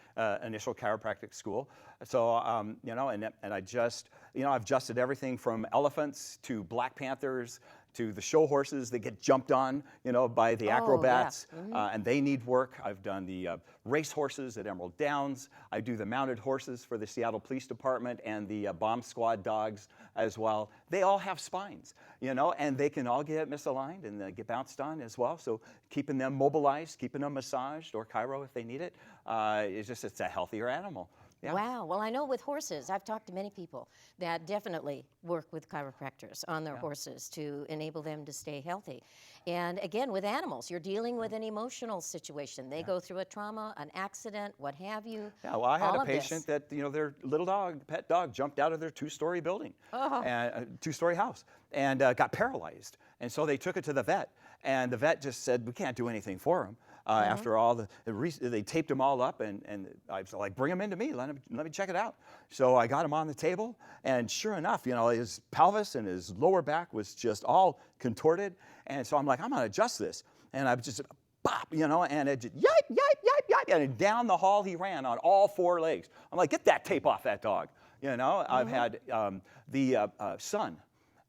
Speaker 2: initial chiropractic school. So, you know, and I just, you know, I've adjusted everything from elephants to black panthers to the show horses that get jumped on, you know, by the acrobats, and they need work. I've done the race horses at Emerald Downs. I do the mounted horses for the Seattle Police Department and the bomb squad dogs as well. They all have spines, you know, and they can all get misaligned and get bounced on as well. So keeping them mobilized, keeping them massaged or chiro if they need it, it's a healthier animal. Yeah.
Speaker 1: Wow. Well, I know with horses, I've talked to many people that definitely work with chiropractors on their horses to enable them to stay healthy. And again, with animals, you're dealing with an emotional situation. They go through a trauma, an accident, what have you.
Speaker 2: Yeah, well, I had a patient that, you know, their little dog, pet dog, jumped out of their two-story building, and two-story house, and got paralyzed. And so they took it to the vet, and the vet just said, we can't do anything for him. After all, they taped him all up, and I was like, bring him into me, let me check it out. So I got him on the table, and sure enough, you know, his pelvis and his lower back was just all contorted. And so I'm like, I'm gonna adjust this. And I just, bop, you know, and it just, yipe, yipe, yipe, yipe, and down the hall he ran on all four legs. I'm like, get that tape off that dog. You know, I've had the son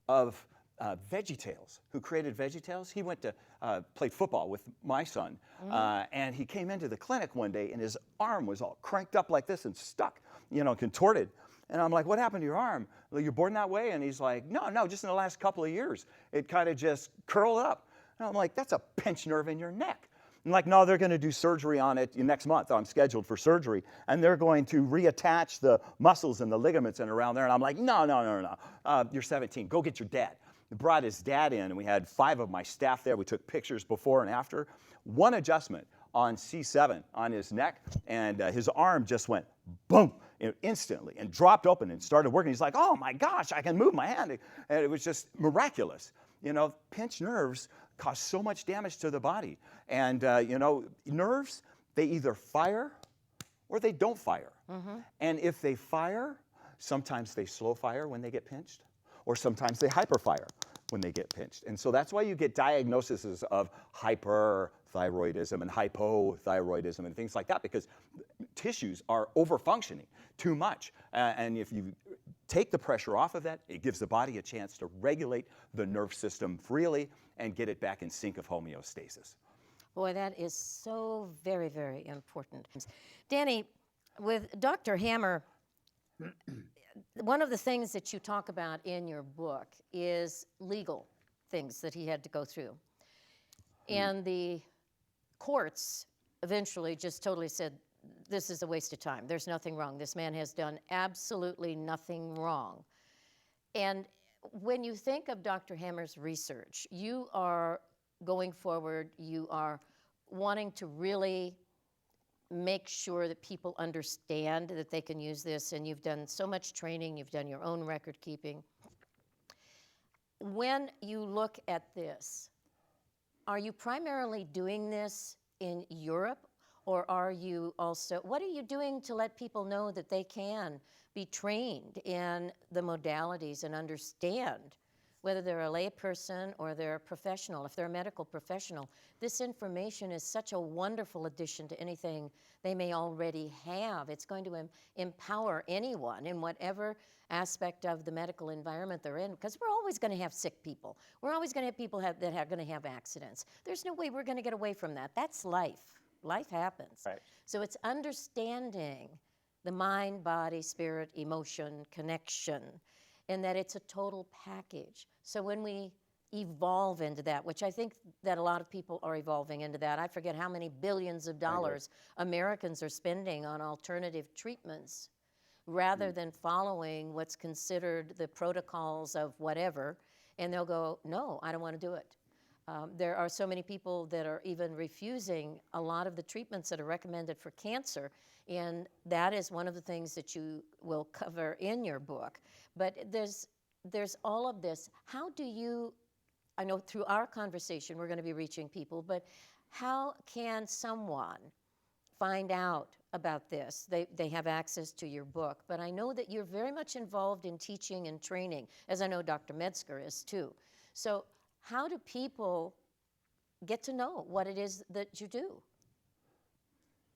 Speaker 2: of VeggieTales, who created VeggieTales. He went to played football with my son, and he came into the clinic one day, and his arm was all cranked up like this and stuck, you know, contorted. And I'm like, what happened to your arm? Like, you're born that way? And he's like, no, just in the last couple of years, it kind of just curled up. And I'm like, that's a pinched nerve in your neck. And like, no, they're going to do surgery on it next month. I'm scheduled for surgery. And they're going to reattach the muscles and the ligaments and around there. And I'm like, no. You're 17. Go get your dad. He brought his dad in, and we had 5 of my staff there. We took pictures before and after. One adjustment on C7 on his neck, and his arm just went boom, instantly, and dropped open and started working. He's like, oh my gosh, I can move my hand. And it was just miraculous. You know, pinched nerves cause so much damage to the body. And, you know, nerves, they either fire or they don't fire. And if they fire, sometimes they slow fire when they get pinched, or sometimes they hyperfire when they get pinched. And so that's why you get diagnoses of hyperthyroidism and hypothyroidism and things like that, because tissues are overfunctioning too much. And if you take the pressure off of that, it gives the body a chance to regulate the nerve system freely and get it back in sync of homeostasis.
Speaker 1: Boy, that is so very, very important. Danny, with Dr. Hammer, one of the things that you talk about in your book is legal things that he had to go through. And the courts eventually just totally said, this is a waste of time. There's nothing wrong. This man has done absolutely nothing wrong. And when you think of Dr. Hammer's research, you are going forward, you are wanting to really make sure that people understand that they can use this, and you've done so much training, you've done your own record keeping. When you look at this, are you primarily doing this in Europe, or are you also, what are you doing to let people know that they can be trained in the modalities and understand whether they're a lay person or they're a professional? If they're a medical professional, this information is such a wonderful addition to anything they may already have. It's going to empower anyone in whatever aspect of the medical environment they're in, because we're always going to have sick people. We're always going to have people that are going to have accidents. There's no way we're going to get away from that. That's life. Life happens.
Speaker 3: Right.
Speaker 1: So it's understanding the mind, body, spirit, emotion, connection, and that it's a total package. So when we evolve into that, which I think that a lot of people are evolving into that, I forget how many billions of dollars Americans are spending on alternative treatments rather than following what's considered the protocols of whatever, and they'll go, no, I don't want to do it. There are so many people that are even refusing a lot of the treatments that are recommended for cancer, and that is one of the things that you will cover in your book. But there's all of this. How do you, I know through our conversation we're going to be reaching people, but how can someone find out about this? They have access to your book, but I know that you're very much involved in teaching and training, as I know Dr. Medsker is too. So how do people get to know what it is that you do?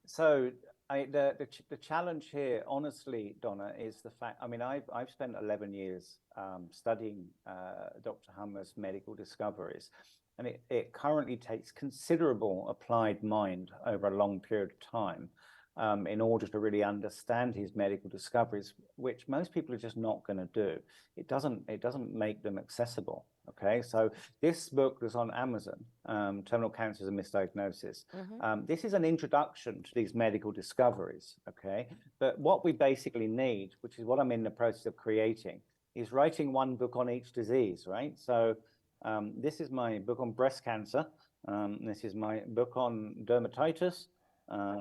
Speaker 3: So the challenge here, honestly, Donna, is the fact, I mean, I've spent 11 years studying Dr. Hammer's medical discoveries, and it currently takes considerable applied mind over a long period of time in order to really understand his medical discoveries, which most people are just not going to do. It doesn't make them accessible. Okay, so this book was on Amazon, Terminal Cancers and Misdiagnosis. This is an introduction to these medical discoveries, okay? But what we basically need, which is what I'm in the process of creating, is writing one book on each disease, right? So this is my book on breast cancer. This is my book on dermatitis.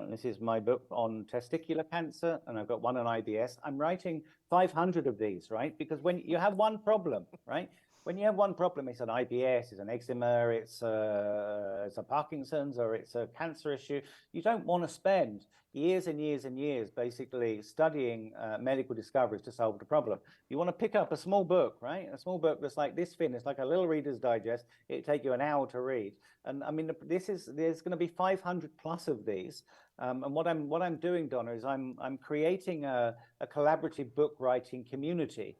Speaker 3: This is my book on testicular cancer, and I've got one on IBS. I'm writing 500 of these, right? Because when you have one problem, right? When you have one problem, it's an IBS, it's an eczema, it's a Parkinson's, or it's a cancer issue. You don't want to spend years and years and years basically studying medical discoveries to solve the problem. You want to pick up a small book, right? A small book that's like this thin. It's like a little Reader's Digest. It'd take you an hour to read. And I mean, there's going to be 500 plus of these. And what I'm doing, Donna, is I'm creating a collaborative book writing community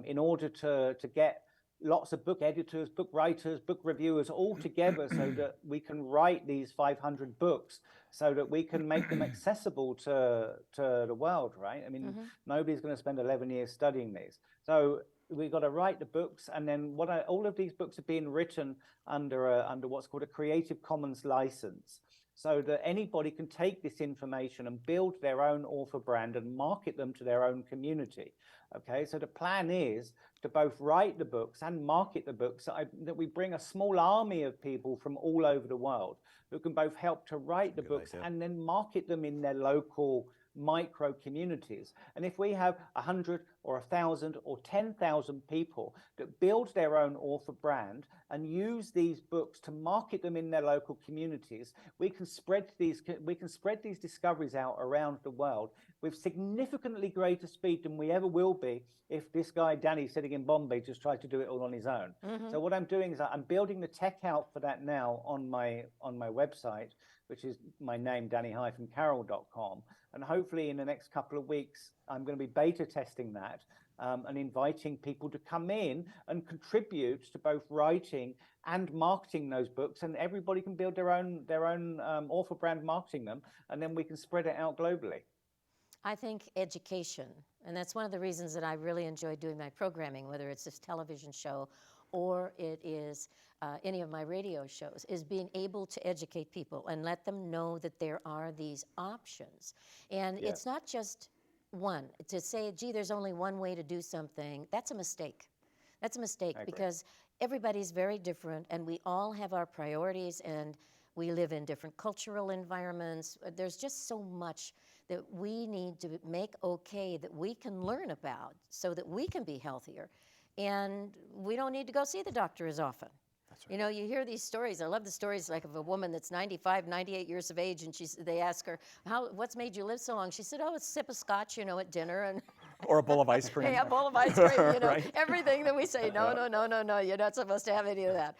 Speaker 3: in order to get lots of book editors, book writers, book reviewers all together so that we can write these 500 books so that we can make them accessible to the world, right? I mean, nobody's going to spend 11 years studying these. So we've got to write the books, and then all of these books are being written under what's called a Creative Commons license, so that anybody can take this information and build their own author brand and market them to their own community. Okay, so the plan is to both write the books and market the books, that we bring a small army of people from all over the world who can both help to write the books and then market them in their local micro communities. And if we have 100 or 1,000 or 10,000 people that build their own author brand and use these books to market them in their local communities, we can spread these discoveries out around the world with significantly greater speed than we ever will be if this guy Danny sitting in Bombay just tried to do it all on his own. So what I'm doing is I'm building the tech out for that now on my website, which is my name, danny-carroll.com. And hopefully in the next couple of weeks, I'm going to be beta testing that and inviting people to come in and contribute to both writing and marketing those books. And everybody can build their own author brand marketing them, and then we can spread it out globally.
Speaker 1: I think education, and that's one of the reasons that I really enjoy doing my programming, whether it's this television show or it is any of my radio shows, is being able to educate people and let them know that there are these options. And it's not just one. To say, gee, there's only one way to do something, that's a mistake. That's a mistake because everybody's very different and we all have our priorities and we live in different cultural environments. There's just so much that we need to make okay that we can learn about so that we can be healthier. And we don't need to go see the doctor as often. That's right. You know, you hear these stories. I love the stories like of a woman that's 95, 98 years of age, and they ask her, what's made you live so long? She said, a sip of scotch, at dinner. And
Speaker 2: or a bowl of ice cream.
Speaker 1: Yeah, a bowl of ice cream,
Speaker 2: Right?
Speaker 1: Everything that we say, no, you're not supposed to have any of that.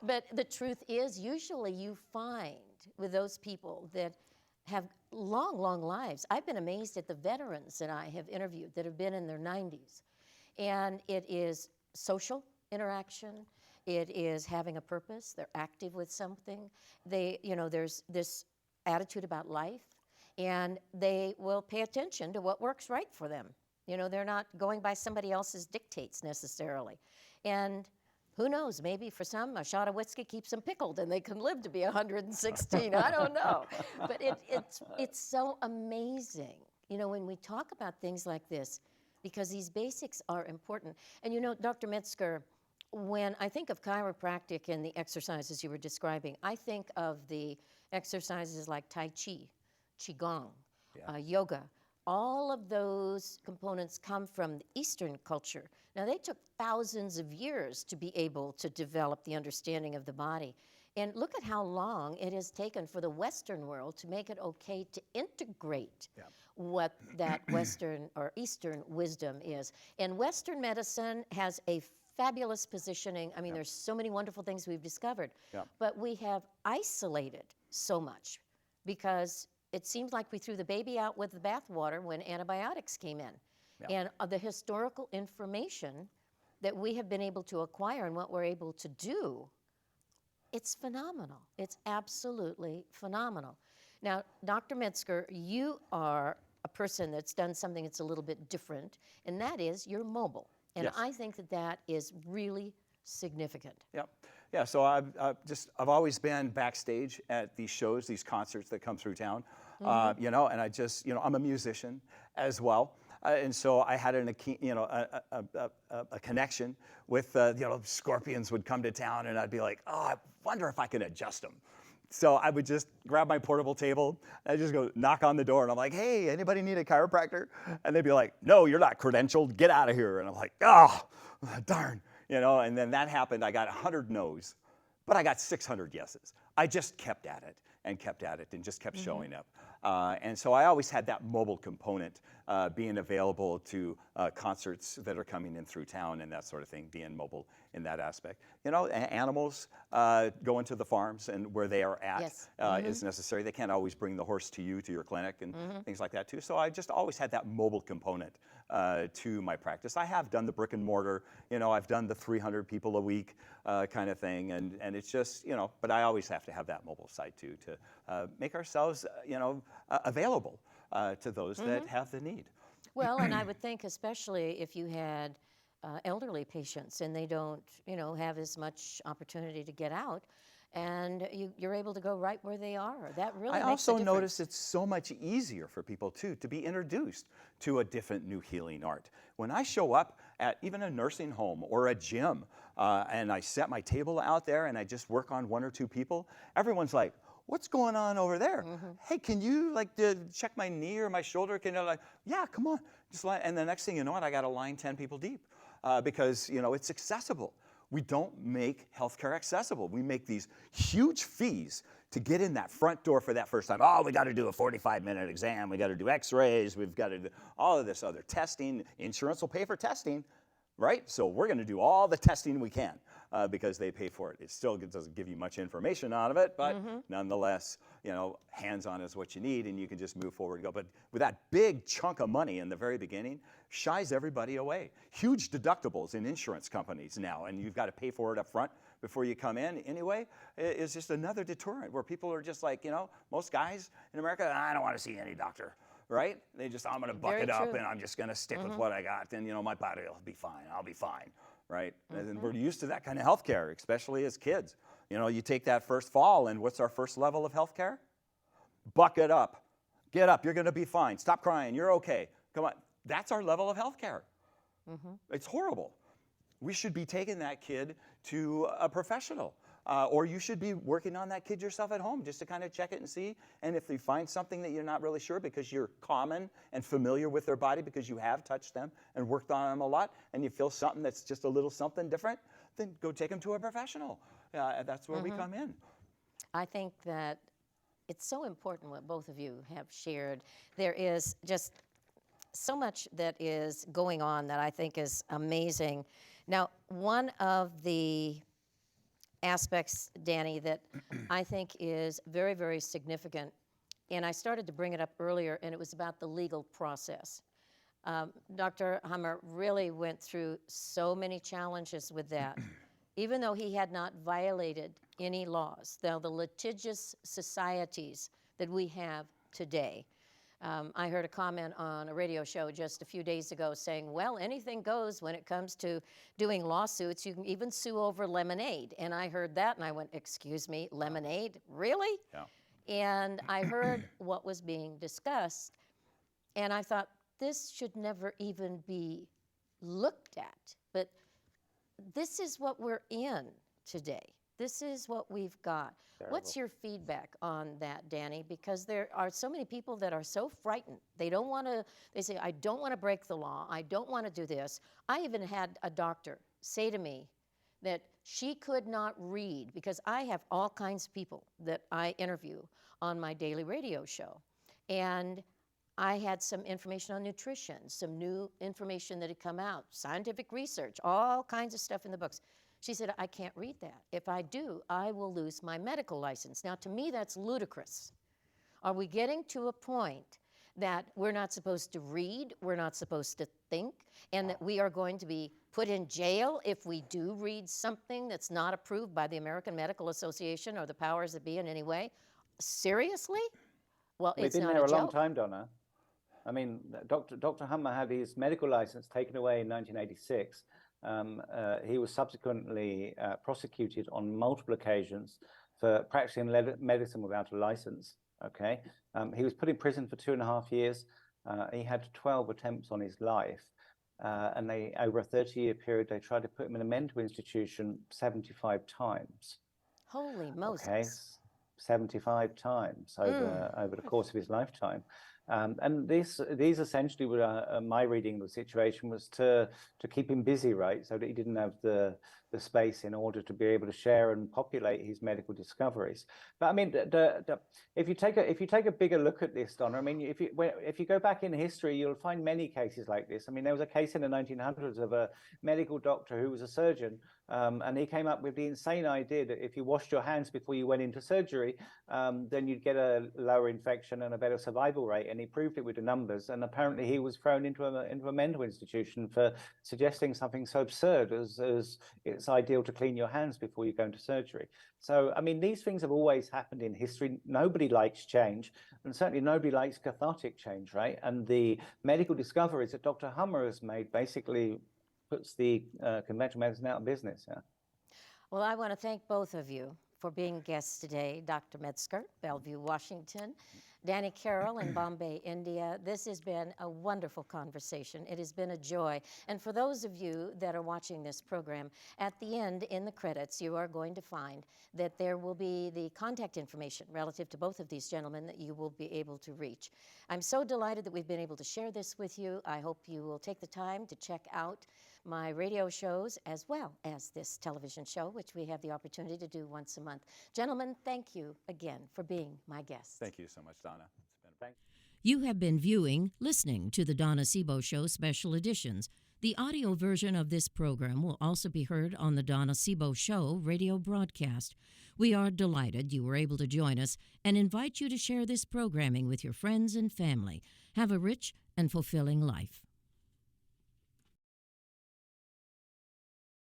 Speaker 1: But the truth is, usually you find with those people that have long, long lives. I've been amazed at the veterans that I have interviewed that have been in their 90s. And it is social interaction. It is having a purpose. They're active with something. There's this attitude about life, and they will pay attention to what works right for them. They're not going by somebody else's dictates necessarily. And who knows, maybe for some, a shot of whiskey keeps them pickled and they can live to be 116. I don't know. But it's so amazing, when we talk about things like this, because these basics are important. And Dr. Medsker, when I think of chiropractic and the exercises you were describing, I think of the exercises like Tai Chi, Qigong, yoga. All of those components come from the Eastern culture. Now, they took thousands of years to be able to develop the understanding of the body. And look at how long it has taken for the Western world to make it okay to integrate what that Western or Eastern wisdom is. And Western medicine has a fabulous positioning. I mean, there's so many wonderful things we've discovered. But we have isolated so much because it seems like we threw the baby out with the bathwater when antibiotics came in. And the historical information that we have been able to acquire and what we're able to do, it's phenomenal. It's absolutely phenomenal. Now, Dr. Medsker, you are a person that's done something that's a little bit different, and that is you're mobile. And I think that is really significant.
Speaker 2: Yeah, so I've always been backstage at these shows, these concerts that come through town, and I just, I'm a musician as well. And so I had a connection with, Scorpions would come to town and I'd be like, I wonder if I can adjust them. So I would just grab my portable table and I'd just go knock on the door and I'm like, hey, anybody need a chiropractor? And they'd be like, no, you're not credentialed, get out of here. And I'm like, darn, and then that happened. I got 100 no's, but I got 600 yeses. I just kept at it and just kept showing up. And so I always had that mobile component, being available to concerts that are coming in through town and that sort of thing, being mobile in that aspect. Animals going to the farms and where they are at is necessary. They can't always bring the horse to you, to your clinic and things like that too. So I just always had that mobile component to my practice. I have done the brick and mortar, I've done the 300 people a week kind of thing, and it's just, but I always have to have that mobile side too, to make ourselves, available to those that have the need.
Speaker 1: Well, and I would think especially if you had elderly patients and they don't, have as much opportunity to get out, and you're able to go right where they are. That really
Speaker 2: I
Speaker 1: makes a
Speaker 2: also
Speaker 1: difference.
Speaker 2: notice it's so much easier for people too to be introduced to a different new healing art. When I show up at even a nursing home or a gym, and I set my table out there and I just work on 1 or 2 people, everyone's like, "What's going on over there? Hey, can you check my knee or my shoulder? Can you yeah, come on." And the next thing you know, I got a line 10 people deep because it's accessible. We don't make healthcare accessible. We make these huge fees to get in that front door for that first time. Oh, we got to do a 45-minute exam. We got to do x-rays. We've got to do all of this other testing. Insurance will pay for testing, right? So we're going to do all the testing we can because they pay for it. It still doesn't give you much information out of it, but nonetheless, hands-on is what you need, and you can just move forward and go. But with that big chunk of money in the very beginning, shies everybody away. Huge deductibles in insurance companies now, and you've got to pay for it up front before you come in anyway, is just another deterrent where people are just like, most guys in America, I don't want to see any doctor, right? I'm going to buck it up and I'm just going to stick with what I got, and my body will be fine. I'll be fine, right? And we're used to that kind of health care, especially as kids. You take that first fall, and what's our first level of health care? Buck it up. Get up. You're going to be fine. Stop crying. You're okay. Come on. That's our level of health care. It's horrible. We should be taking that kid to a professional, or you should be working on that kid yourself at home just to kind of check it and see. And if you find something that you're not really sure because you're common and familiar with their body because you have touched them and worked on them a lot, and you feel something that's just a little something different, then go take them to a professional. That's where we come in.
Speaker 1: I think that it's so important what both of you have shared. There is just so much that is going on that I think is amazing. Now, one of the aspects, Danny, that I think is very, very significant, and I started to bring it up earlier, and it was about the legal process. Dr. Hummer really went through so many challenges with that, even though he had not violated any laws. Now, the litigious societies that we have today. I heard a comment on a radio show just a few days ago saying, well, anything goes when it comes to doing lawsuits. You can even sue over lemonade. And I heard that and I went, excuse me, lemonade? Really?
Speaker 2: Yeah.
Speaker 1: And I heard what was being discussed. And I thought, this should never even be looked at. But this is what we're in today. This is what we've got.
Speaker 3: Terrible.
Speaker 1: What's your feedback on that, Danny? Because there are so many people that are so frightened. They don't want to, they say, I don't want to break the law. I don't want to do this. I even had a doctor say to me that she could not read, because I have all kinds of people that I interview on my daily radio show. And I had some information on nutrition, some new information that had come out, scientific research, all kinds of stuff in the books. She said, I can't read that. If I do, I will lose my medical license. Now, to me, that's ludicrous. Are we getting to a point that we're not supposed to read, we're not supposed to think, and that we are going to be put in jail if we do read something that's not approved by the American Medical Association or the powers that be in any way? Seriously? Well,
Speaker 3: We've
Speaker 1: it's
Speaker 3: been
Speaker 1: not
Speaker 3: there
Speaker 1: a
Speaker 3: a long
Speaker 1: joke.
Speaker 3: time, Donna. I mean, Dr. Hummer had his medical license taken away in 1986. He was subsequently prosecuted on multiple occasions for practicing medicine without a license. Okay, he was put in prison for 2.5 years. He had 12 attempts on his life, and they, over a 30-year period, they tried to put him in a mental institution 75 times.
Speaker 1: Holy Moses.
Speaker 3: Okay, 75 times over the course of his lifetime. And these essentially were my reading of the situation was to keep him busy, right, so that he didn't have the space in order to be able to share and populate his medical discoveries. But I mean, if you take a bigger look at this, Donna, I mean, if you go back in history, you'll find many cases like this. I mean, there was a case in the 1900s of a medical doctor who was a surgeon, and he came up with the insane idea that if you washed your hands before you went into surgery, then you'd get a lower infection and a better survival rate. And and he proved it with the numbers. And apparently he was thrown into a mental institution for suggesting something so absurd as it's ideal to clean your hands before you go into surgery. So, I mean, these things have always happened in history. Nobody likes change, and certainly nobody likes cathartic change, right? And the medical discoveries that Dr. Hummer has made basically puts the conventional medicine out of business. Yeah.
Speaker 1: Well, I want to thank both of you for being guests today. Dr. Medsker, Bellevue, Washington, Danny Carroll in Bombay, India. This has been a wonderful conversation. It has been a joy. And for those of you that are watching this program, at the end, in the credits, you are going to find that there will be the contact information relative to both of these gentlemen that you will be able to reach. I'm so delighted that we've been able to share this with you. I hope you will take the time to check out my radio shows as well as this television show, which we have the opportunity to do once a month. Gentlemen, thank you again for being my guests.
Speaker 2: Thank you so much, Donna. It's been
Speaker 4: You have been listening to the Donna Sebo Show special editions. The audio version of this program will also be heard on the Donna Sebo Show radio broadcast. We are delighted you were able to join us and invite you to share this programming with your friends and family. Have a rich and fulfilling life.